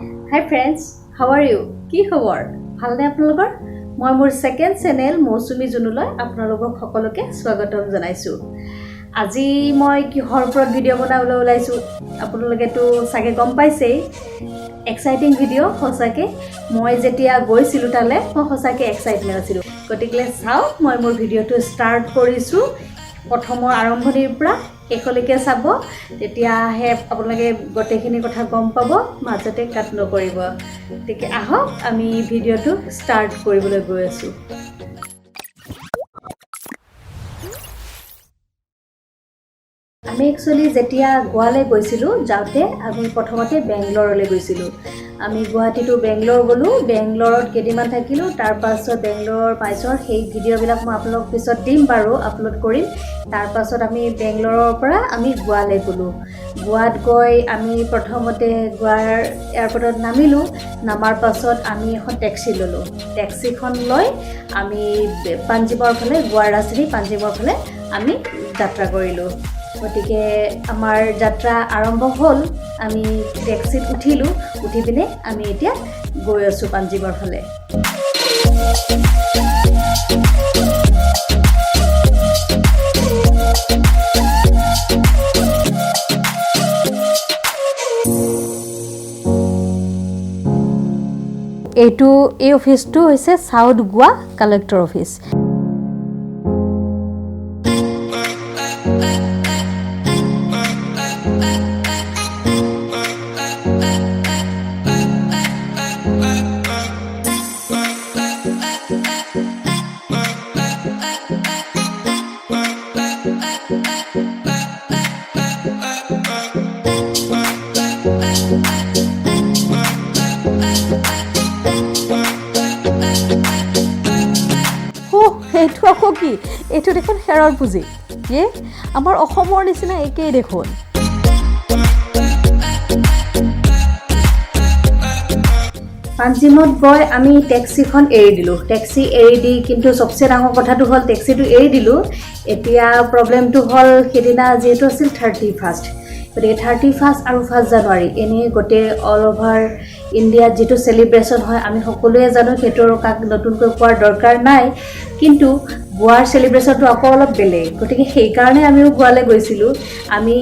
Hi friends, how are you? কি খবৰ? ভালনে আপোনালোকৰ? মই মোৰ সেকেন্ড চেনেল মৌচুমী জুনুলৈ আপোনালোকক সকলোকে স্বাগতম জনাইছো। আজি মই কিহৰ ওপৰত ভিডিঅ' বনাবলৈ ওলাইছো আপোনালোকেতো সাগে গম পাইছেই। এক্সাইটিং ভিডিঅ' সঁচাকে মই যেতিয়া গৈছিলো তালে মই সঁচাকে এক্সাইটমেন্ট আছিলো। গতিকে চাও মই মোৰ ভিডিঅ'টো ষ্টাৰ্ট কৰিছো প্ৰথমৰ আৰম্ভণিৰ পৰা শেষলৈকে চাব তেতিয়াহে আপোনালোকে গোটেইখিনি কথা গম পাব মাজতে কাট নকৰিব। গতিকে আহক আমি ভিডিঅ'টো ষ্টাৰ্ট কৰিবলৈ গৈ আছো। আমি একচুয়ালি যেতিয়া গোৱালৈ গৈছিলো যাওঁতে আমি প্ৰথমতে বেংগলৰলৈ গৈছিলো। আমি গুৱাহাটী টু বেংগলৰ গ'লো, বেংগলৰত কেইদিনমান থাকিলো, তাৰ পাছত বেংগলৰ পাইছৰ সেই ভিডিঅ'বিলাক মই আপোনালোকক পিছত দিম বাৰু আপলোড কৰিম। তাৰ পাছত আমি বেংগলৰৰ পৰা আমি গোৱালৈ গ'লো। গোৱাত গৈ আমি প্ৰথমতে গোৱাৰ এয়াৰপৰ্টত নামিলো। নামাৰ পাছত আমি এখন টেক্সি ল'লো। টেক্সিখন লৈ আমি পাঞ্জিমৰ ফালে গোৱাৰ ৰাজধানী পাঞ্জিমৰ ফালে আমি যাত্ৰা কৰিলো। গতিকে আমাৰ যাত্ৰা আৰম্ভ হ'ল। আমি টেক্সিত উঠিলো, উঠি পিনে আমি এতিয়া গৈ আছো পাঞ্জিমৰ ফালে। এই অফিসটো হৈছে সাউথ গোৱা কালেক্টৰ অফিস। এইটো আকৌ কি? এইটো দেখোন হেৰৰ পুঁজি। আমাৰ অসমৰ নিচিনা একেই দেখোন। পাঞ্জিমত গৈ আমি টেক্সিখন এৰি দিলোঁ। টেক্সি এৰি দি কিন্তু চবচে ডাঙৰ কথাটো হ'ল টেক্সিটো এৰি দিলোঁ। এতিয়া প্ৰব্লেমটো হ'ল সেইদিনা যিহেতু আছিল 31st, গতিকে 31st আৰু 1 জানুৱাৰী এনেই গোটেই অল অভাৰ ইণ্ডিয়াত যিটো চেলিব্ৰেশ্যন হয় আমি সকলোৱে জানো, সেইটো কাক নতুনকৈ কোৱাৰ দৰকাৰ নাই। কিন্তু গোৱাৰ চেলিব্ৰেশ্যনটো আকৌ অলপ বেলেগ। গতিকে সেইকাৰণে আমিও গোৱালৈ গৈছিলোঁ। আমি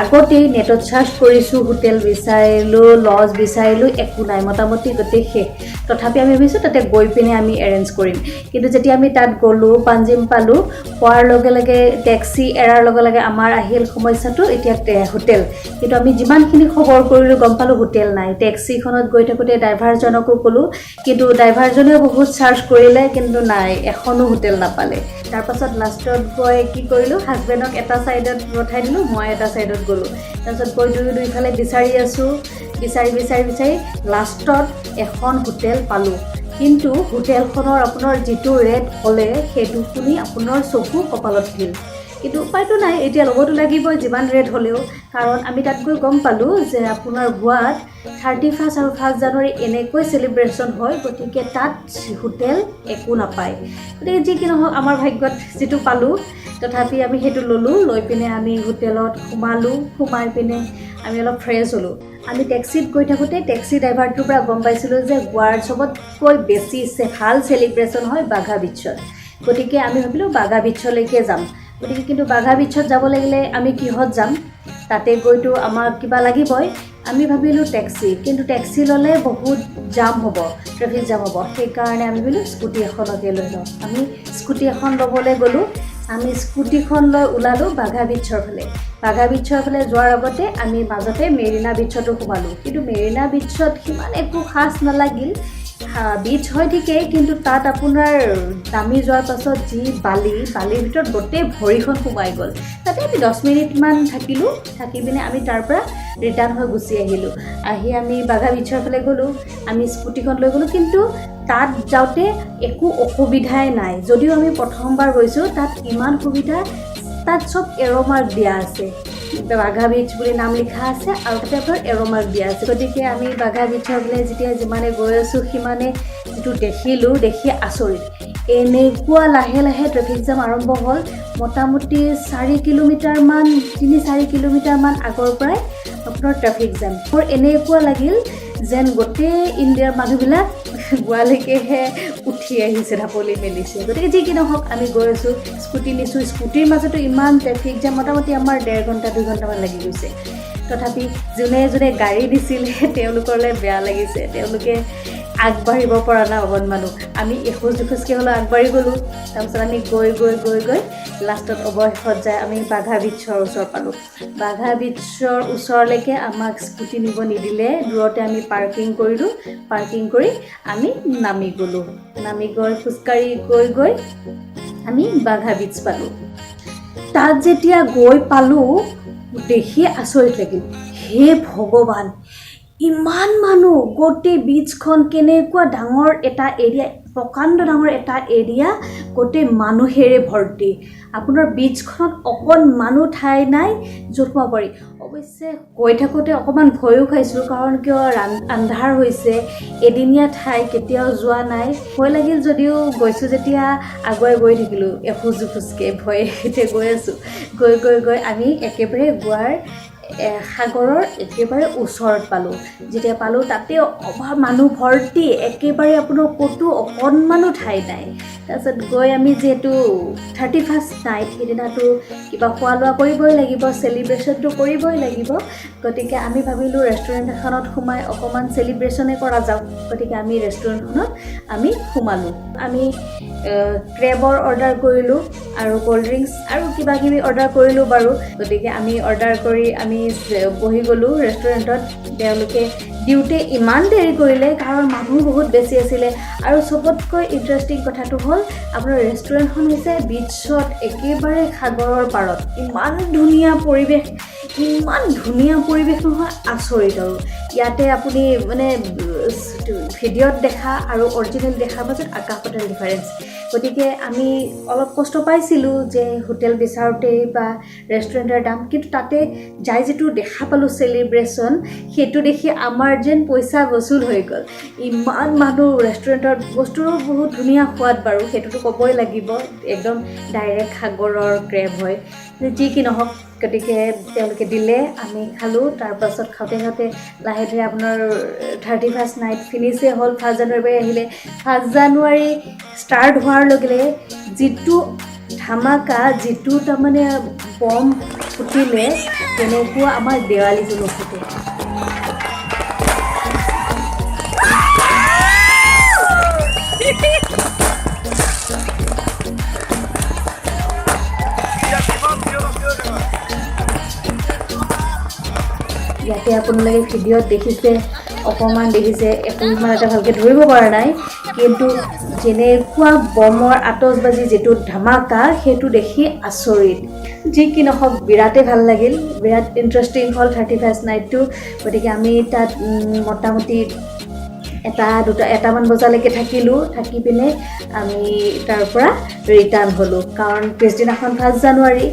আগতেই নেটত চাৰ্চ কৰিছোঁ, হোটেল বিচাৰিলোঁ, লজ বিচাৰিলোঁ, একো নাই, মোটামুটি গোটেই শেষ। তথাপি আমি ভাবিছোঁ তাতে গৈ পিনে আমি এৰেঞ্জ কৰিম। কিন্তু যেতিয়া আমি তাত গ'লোঁ, পাঞ্জিম পালোঁ, পোৱাৰ লগে লগে টেক্সি এৰাৰ লগে লগে আমাৰ আহিল সমস্যাটো এতিয়া হোটেল। কিন্তু আমি যিমানখিনি খবৰ কৰিলোঁ গম পালোঁ হোটেল নাই। টেক্সিখনত গৈ থাকোঁতে ড্ৰাইভাৰজনকো ক'লোঁ, কিন্তু ড্ৰাইভাৰজনেও বহুত চাৰ্চ কৰিলে, কিন্তু নাই, এখনো হোটেল নাপালে। তাৰপাছত লাষ্টত গৈ কি কৰিলোঁ, হাজবেণ্ডক এটা ছাইডত পঠাই দিলোঁ, মই এটা ছাইডত গ'লোঁ। তাৰপিছত গৈ দুইফালে বিচাৰি আছোঁ, বিচাৰি লাষ্টত এখন হোটেল পালোঁ। কিন্তু হোটেলখনৰ আপোনাৰ যিটো ৰেট ক'লে সেইটো শুনি আপোনাৰ চকু কপালত উঠিল। কিন্তু উপায়টো নাই, এতিয়া ল'বতো লাগিবই যিমান ৰেট হ'লেও। কাৰণ আমি তাত গৈ গম পালোঁ যে আপোনাৰ গোৱাত 31st আৰু 1 জানুৱাৰী এনেকৈ চেলিব্ৰেশ্যন হয়, গতিকে তাত হোটেল একো নাপায়। গতিকে যি কি নহওক আমাৰ ভাগ্যত যিটো পালোঁ, তথাপি আমি সেইটো ল'লোঁ। লৈ পিনে আমি হোটেলত সোমালোঁ। সোমাই পিনে আমি অলপ ফ্ৰেছ হ'লোঁ। আমি টেক্সিত গৈ থাকোঁতে টেক্সি ড্ৰাইভাৰটোৰ পৰা গম পাইছিলোঁ যে গোৱাৰ চবতকৈ বেছি ভাল চেলিব্ৰেশ্যন হয় বাঘা বিচত। গতিকে আমি ভাবিলোঁ বাঘা বিচলৈকে যাম। গতিকে কিন্তু বাঘা বিচত যাব লাগিলে আমি কিহত যাম? তাতে গৈতো আমাক কিবা লাগিবই। আমি ভাবিলোঁ টেক্সি, কিন্তু টেক্সি ল'লে বহুত জাম হ'ব, ট্ৰেফিক জাম হ'ব। সেইকাৰণে আমি ভাবিলোঁ স্কুটি এখনকে লৈ লওঁ। আমি স্কুটি এখন ল'বলৈ গ'লোঁ। আমি স্কুটিখন লৈ ওলালোঁ বাঘা বিচৰ ফালে। বাঘা বিচৰ ফালে যোৱাৰ আগতে আমি মাজতে মেৰিনা বিচতো সোমালোঁ। কিন্তু মেৰিনা বিচত সিমান একো খাছ নালাগিল। বিচ হয় ঠিকেই, কিন্তু তাত আপোনাৰ নামি যোৱাৰ পাছত যি বালিৰ ভিতৰত গোটেই ভৰিখন সোমাই গ'ল। তাতে আমি 10 মিনিটমান থাকিলোঁ। থাকি পিনে আমি তাৰ পৰা ৰিটাৰ্ণ হৈ গুচি আহিলোঁ। আহি আমি বাঘা বিচৰ ফালে গ'লোঁ। আমি স্কুটিখন লৈ গ'লোঁ, কিন্তু তাত যাওঁতে একো অসুবিধাই নাই। যদিও আমি প্ৰথমবাৰ গৈছোঁ, তাত ইমান সুবিধা, তাত চব এৰ'মাৰ্ক দিয়া আছে। বাঘা বিচ বুলি নাম লিখা আছে আৰু তাতে আপোনাৰ এৰ'মাৰ্ক দিয়া আছে। গতিকে আমি বাঘা বিচৰ ফালে যেতিয়া যিমানে গৈ আছোঁ সিমানে যিটো দেখিলোঁ, দেখি আচৰিত। এনেকুৱা লাহে লাহে ট্ৰেফিক জাম আৰম্ভ হ'ল। মোটামুটি 3-4 কিলোমিটাৰমান আগৰ পৰাই আপোনাৰ ট্ৰেফিক জাম। মোৰ এনেকুৱা লাগিল যেন গোটেই ইণ্ডিয়াৰ মানুহবিলাক গোৱালৈকেহে উঠি আহিছে, ঢাপলি মেলিছে। গতিকে যি কি নহওক আমি গৈ আছোঁ, স্কুটি নিছোঁ। স্কুটিৰ মাজতো ইমান ট্ৰেফিক যে মোটামুটি আমাৰ 1.5 ঘণ্টা 2 ঘণ্টামান লাগি গৈছে। তথাপি যোনে যোনে গাড়ী দিছিলে তেওঁলোকলৈ বেয়া লাগিছে, তেওঁলোকে আগবাঢ়িব পৰা নাই অকণমানো। আমি এখোজ দুখোজকৈ হ'লেও আগবাঢ়ি গ'লোঁ। তাৰপিছত আমি গৈ গৈ গৈ গৈ লাষ্টত অৱশেষত যায় আমি বাঘা বীচৰ ওচৰ পালোঁ। বাঘা বীচৰ ওচৰলৈকে আমাক স্কুটি নিব নিদিলে, দূৰতে আমি পাৰ্কিং কৰিলোঁ। পাৰ্কিং কৰি আমি নামি গ'লোঁ। নামি গৈ খোজকাঢ়ি গৈ গৈ আমি বাঘা বীচ পালোঁ। তাত যেতিয়া গৈ পালোঁ দেখি আচৰিত লাগিল, হে ভগৱান, ইমান মানুহ! গোটেই বীচখন কেনেকুৱা ডাঙৰ এটা এৰিয়া, প্ৰকাণ্ড ডাঙৰ এটা এৰিয়া, গোটেই মানুহেৰে ভৰ্তি। আপোনাৰ বীচখনত অকণমানো ঠাই নাই য'ত সোমাব পাৰি। অৱশ্যে গৈ থাকোঁতে অকণমান ভয়ো খাইছোঁ, কাৰণ কিয় আন্ধাৰ হৈছে, এদিনীয়া ঠাই কেতিয়াও যোৱা নাই। ভয় লাগিল যদিও গৈছোঁ যেতিয়া আগুৱাই গৈ থাকিলোঁ এখোজ দুখোজকৈ, ভয়ে গৈ আছোঁ। গৈ গৈ গৈ আমি একেবাৰে গোৱাৰ সাগৰৰ একেবাৰে ওচৰত পালোঁ। যেতিয়া পালোঁ তাতে অভাৱ, মানুহ ভৰ্তি, একেবাৰে আপোনাৰ ক'তো অকণমানো ঠাই নাই। তাৰপিছত গৈ আমি যিহেতু 31st নাইট, সেইদিনাটো কিবা খোৱা লোৱা কৰিবই লাগিব, চেলিব্ৰেশ্যনটো কৰিবই লাগিব। গতিকে আমি ভাবিলোঁ ৰেষ্টুৰেণ্ট এখনত সোমাই অকণমান চেলিব্ৰেশ্যনে কৰা যাওক। গতিকে আমি ৰেষ্টুৰেণ্টখনত আমি সোমালোঁ। আমি ক্ৰেবৰ অৰ্ডাৰ কৰিলোঁ আৰু ক'ল্ড ড্ৰিংকছ আৰু কিবা কিবি অৰ্ডাৰ কৰিলোঁ বাৰু। গতিকে আমি অৰ্ডাৰ কৰি আমি বহি গ'লোঁ ৰেষ্টুৰেণ্টত। তেওঁলোকে দিওঁতে ইমান দেৰি কৰিলে কাৰণ মানুহ বহুত বেছি আছিলে। আৰু চবতকৈ ইণ্টাৰেষ্টিং কথাটো হ'ল আপোনাৰ ৰেষ্টুৰেণ্টখন হৈছে বীচত, একেবাৰে সাগৰৰ পাৰত। ইমান ধুনীয়া পৰিৱেশ, ইমান ধুনীয়া পৰিৱেশ নহয়, আচৰিত। আৰু ইয়াতে আপুনি মানে ভিডিঅ'ত দেখা আৰু অৰিজিনেল দেখাৰ মাজত আকাশ পাতাল ডিফাৰেঞ্চ। গতিকে আমি অলপ কষ্ট পাইছিলোঁ যে হোটেল বিচাৰোঁতেই বা ৰেষ্টুৰেণ্টৰ দাম, কিন্তু তাতে যাই যিটো দেখা পালোঁ চেলিব্ৰেশ্যন, সেইটো দেখি আমাৰ যেন পইচা বচুল হৈ গ'ল। ইমান মানুহ, ৰেষ্টুৰেণ্টৰ বস্তুৰো বহুত ধুনীয়া সোৱাদ বাৰু, সেইটোতো ক'বই লাগিব, একদম ডাইৰেক্ট সাগৰৰ ক্ৰেব হয়। যি কি নহওক, গতিকে তেওঁলোকে দিলে, আমি খালোঁ। তাৰপাছত খাওঁতে খাওঁতে লাহে ধীৰে আপোনাৰ 31st নাইট ফিনিছেই হ'ল। 1 জানুৱাৰী আহিলে। 1 জানুৱাৰী ষ্টাৰ্ট হোৱাৰ লগে লগে যিটো ধামাকা, যিটো তাৰমানে বম ফুটিলে, তেনেকুৱা আমাৰ দেৱালীটো নুফুটে। ইয়াতে আপোনালোকে ভিডিঅ'ত দেখিছে, অকণমান দেখিছে, একোমান এটা ভালকৈ ধৰিব পৰা নাই, কিন্তু যেনেকুৱা বমৰ আতচবাজি, যিটো ধামাকা, সেইটো দেখি আচৰিত। যি কি নহওক বিৰাটেই ভাল লাগিল, বিৰাট ইণ্টাৰেষ্টিং হ'ল 31st নাইটটো। গতিকে আমি তাত মোটামুটি এটামান বজালৈকে থাকিলোঁ। থাকি পিনে আমি তাৰ পৰা ৰিটাৰ্ণ হ'লোঁ, কাৰণ পিছদিনাখন 1 জানুৱাৰী,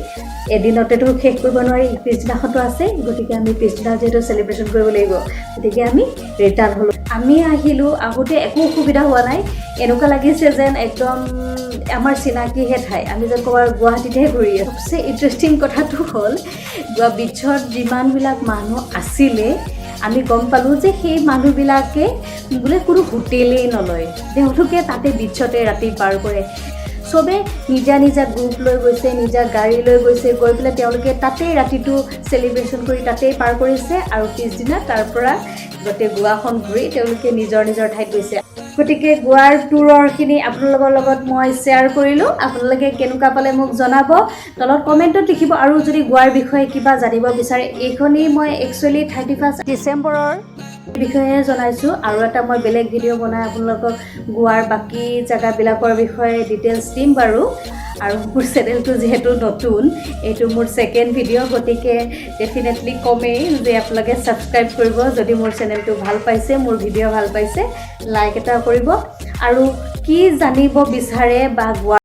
এদিনতেতো শেষ কৰিব নোৱাৰি, পিছদিনাখনতো আছে। গতিকে আমি পিছদিনা যিহেতু চেলিব্ৰেশ্যন কৰিব লাগিব, গতিকে আমি ৰিটাৰ্ণ হ'লোঁ। আমি আহিলোঁ, আহোঁতে একো অসুবিধা হোৱা নাই। এনেকুৱা লাগিছে যেন একদম আমাৰ চিনাকিহে ঠাই, আমি যেন ক'ৰবাৰ গুৱাহাটীতেহে ঘূৰি আছোঁ। চবচে ইণ্টাৰেষ্টিং কথাটো হ'ল গোৱা বীচত যিমানবিলাক মানুহ আছিলে, আমি গম পালোঁ যে সেই মানুহবিলাকে বোলে কোনো হোটেলেই নলয়, তেওঁলোকে তাতে বীচতে ৰাতি পাৰ কৰে। চবে নিজা নিজা গ্ৰুপ লৈ গৈছে, নিজা গাড়ী লৈ গৈছে, গৈ পেলাই তেওঁলোকে তাতেই ৰাতিটো চেলিব্ৰেশ্যন কৰি তাতেই পাৰ কৰিছে। আৰু পিছদিনা তাৰ পৰা গোটেই গোৱাখন ঘূৰি তেওঁলোকে নিজৰ নিজৰ ঠাইত গৈছে। গতিকে গোৱাৰ টুৰৰখিনি আপোনালোকৰ লগত মই শ্বেয়াৰ কৰিলোঁ। আপোনালোকে কেনেকুৱা পালে মোক জনাব, তলত কমেণ্টত লিখিব। আৰু যদি গোৱাৰ বিষয়ে কিবা জানিব বিচাৰে, এইখনেই মই একচুৱেলি 31 ডিচেম্বৰৰ বিষয়ে জনাইছোঁ। আৰু এটা মই বেলেগ ভিডিঅ' বনাই আপোনালোকক গোৱাৰ বাকী জেগাবিলাকৰ বিষয়ে ডিটেইলছ দিম বাৰু। আৰু মোৰ চেনেলটো যিহেতু নতুন, এইটো মোৰ ছেকেণ্ড ভিডিঅ', গতিকে ডেফিনেটলি কমেই যে আপোনালোকে ছাবস্ক্ৰাইব কৰিব। যদি মোৰ চেনেলটো ভাল পাইছে, মোৰ ভিডিঅ' ভাল পাইছে, লাইক এটা কৰিব। আৰু কি জানিব বিচাৰে বা